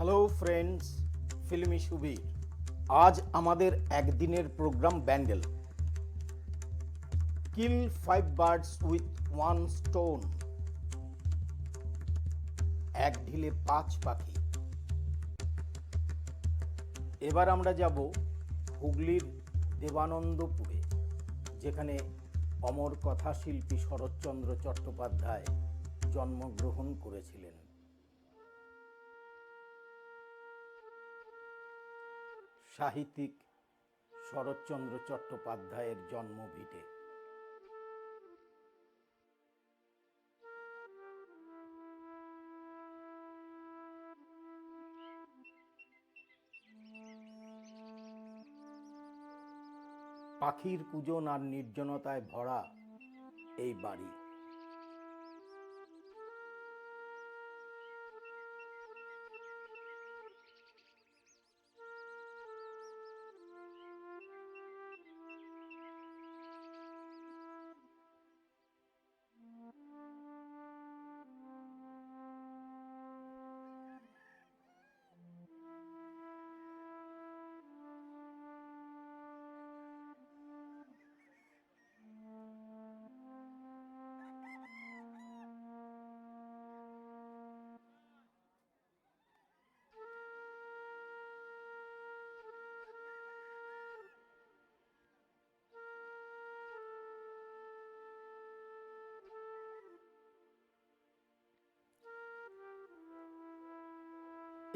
Hello friends, filmi Subir. আজ আমাদের একদিনের programme Bandel. Kill 5 birds with 1 stone. এক ঢিলে 5 পাখি। এবার আমরা যাব হুগলির দেবানন্দপুরে, যেখানে অমর কথাশিল্পী শরৎচন্দ্র চট্টোপাধ্যায় জন্মগ্রহণ করেছিলেন। সাহিত্যিক শরৎচন্দ্র চট্টোপাধ্যায়ের জন্মভিটে। পাখির কুজন আর নির্জনতায় ভরা এই বাড়ি।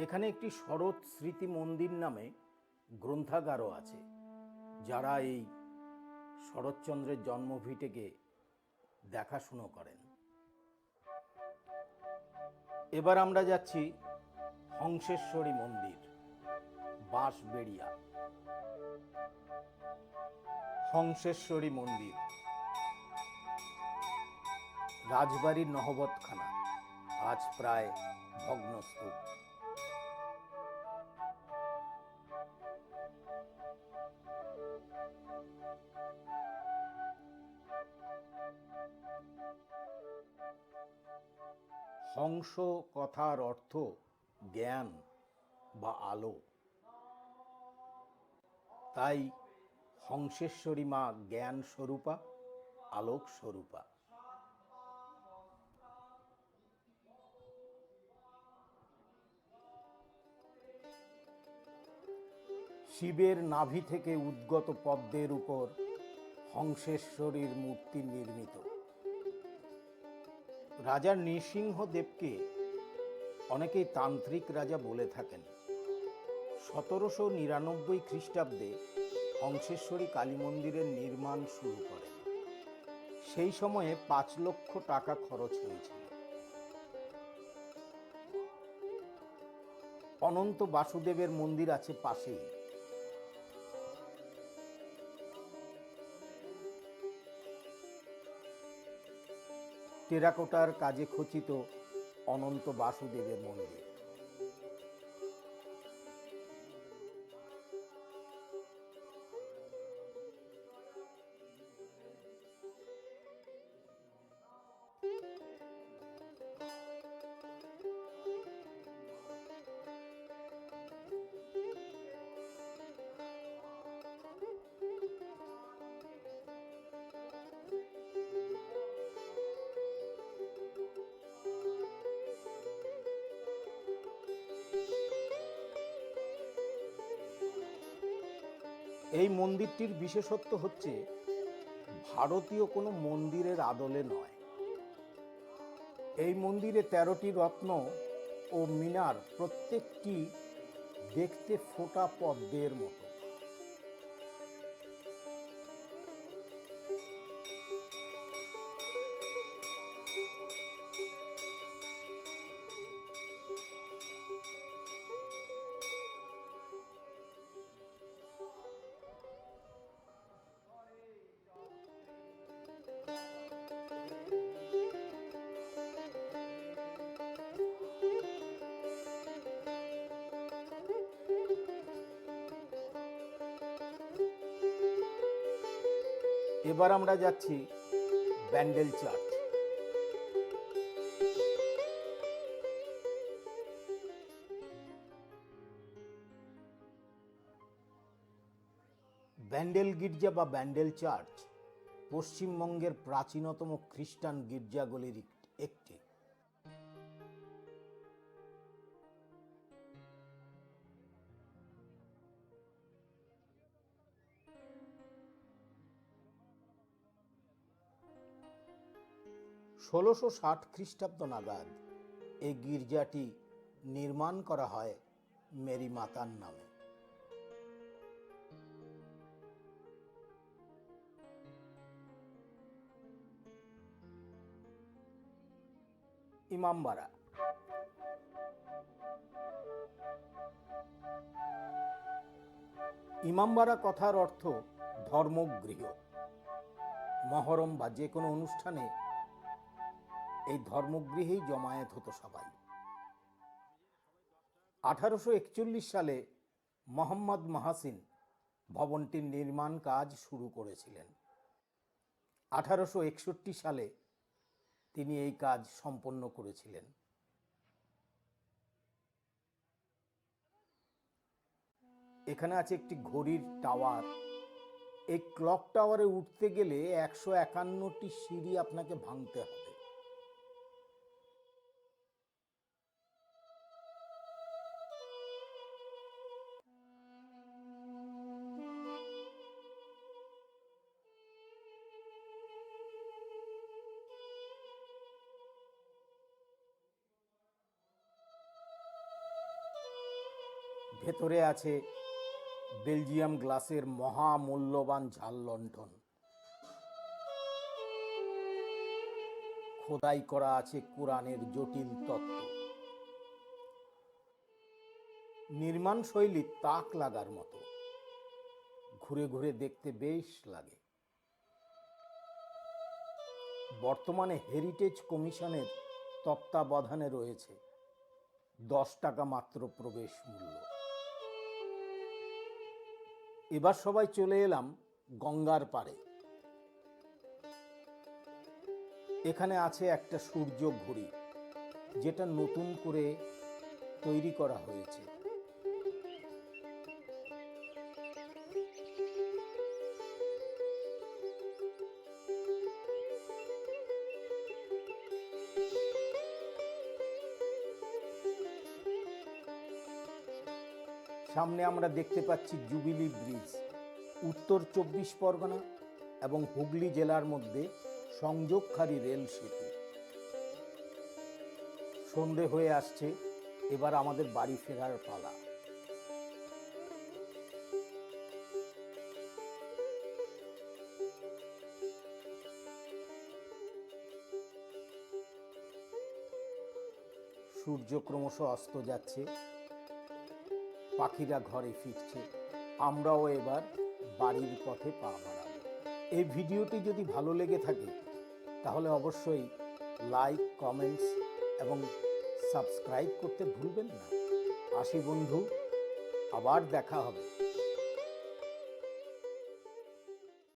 এখানে একটি শরৎ স্মৃতি মন্দির নামে গ্রন্থাগারও আছে, যারা এই শরৎচন্দ্রের জন্মভিটেকে দেখাশুনো করেন। এবার আমরা যাচ্ছি হংসেশ্বরী মন্দির, বাঁশবেড়িয়া। হংসেশ্বরী মন্দির রাজবাড়ির নহবতখানা, আজ প্রায় ভগ্নস্তূপ। হংস কথার অর্থ জ্ঞান বা আলো, তাই হংসেশ্বরী মা জ্ঞান স্বরূপা, আলোক স্বরূপা। শিবের নাভি থেকে উদ্গত পদ্মের উপর হংসেশ্বরীর মূর্তি নির্মিত। রাজা নৃসিংহদেবকে অনেকেই তান্ত্রিক রাজা বলে থাকেন। 1799 খ্রিস্টাব্দে হংসেশ্বরী কালী মন্দিরের নির্মাণ শুরু করেন। সেই সময়ে 5 লক্ষ টাকা খরচ হয়েছিল। অনন্ত বাসুদেবের মন্দির আছে পাশেই। টেরাকোটার কাজে খচিত অনন্ত বাসুদেবের মন্দির। এই মন্দিরটির বিশেষত্ব হচ্ছে ভারতীয় কোনো মন্দিরের আদলে নয়। এই মন্দিরে 13টি রত্ন ও মিনার, প্রত্যেকটি দেখতে ফোটা পদ্মের মতো। এবার আমরা যাচ্ছি ব্যান্ডেল চার্চ। ব্যান্ডেল গির্জা বা ব্যান্ডেল চার্চ পশ্চিমবঙ্গের প্রাচীনতম খ্রিস্টান গির্জাগুলির একটি। ষোলোশো ষাট খ্রিস্টাব্দ নাগাদ এই গির্জাটি নির্মাণ করা হয় মেরি মাতার নামে। ইমামবাড়া। ইমামবাড়া কথার অর্থ ধর্মগৃহ। মহরম বা যে কোনো অনুষ্ঠানে এই ধর্মগৃহেই জমায়েত হতো সবাই। 1841 সালে মোহাম্মদ মাহাসিন ভবনটির নির্মাণ কাজ শুরু করেছিলেন। 1861 সালে তিনি এই কাজ সম্পন্ন করেছিলেন। এখানে আছে একটি ঘড়ির টাওয়ার। এই ক্লক টাওয়ারে উঠতে গেলে 151টি সিঁড়ি আপনাকে ভাঙতে হবে। ভেতরে আছে বেলজিয়াম গ্লাসের মহামূল্যবান ঝাল লণ্ঠন। খোদাই করা আছে কোরআনের জটিল তত্ত্ব। নির্মাণ শৈলী তাক লাগার মতো, ঘুরে ঘুরে দেখতে বেশ লাগে। বর্তমানে হেরিটেজ কমিশনের তত্ত্বাবধানে রয়েছে। 10 টাকা মাত্র প্রবেশ মূল্য। এবার সবাই চলে এলাম গঙ্গার পাড়ে। এখানে আছে একটা সূর্য ঘড়ি, যেটা নতুন করে তৈরি করা হয়েছে। সামনে আমরা দেখতে পাচ্ছি জুবিলি ব্রিজ। উত্তর 24 পরগনা এবং হুগলি জেলার মধ্যে সংযোগকারী রেল সেতু। সন্ধে হয়ে আসছে, এবার আমাদের বাড়ি ফেরার পালা। সূর্য ক্রমশ অস্ত যাচ্ছে, পাখিরা ঘরে ফিরছে। আমরাও এবার বাড়ির পথে পা বাড়াবো। এই ভিডিওটি যদি ভালো লেগে থাকে তাহলে অবশ্যই লাইক, কমেন্টস এবং সাবস্ক্রাইব করতে ভুলবেন না। আসি বন্ধু, আবার দেখা হবে।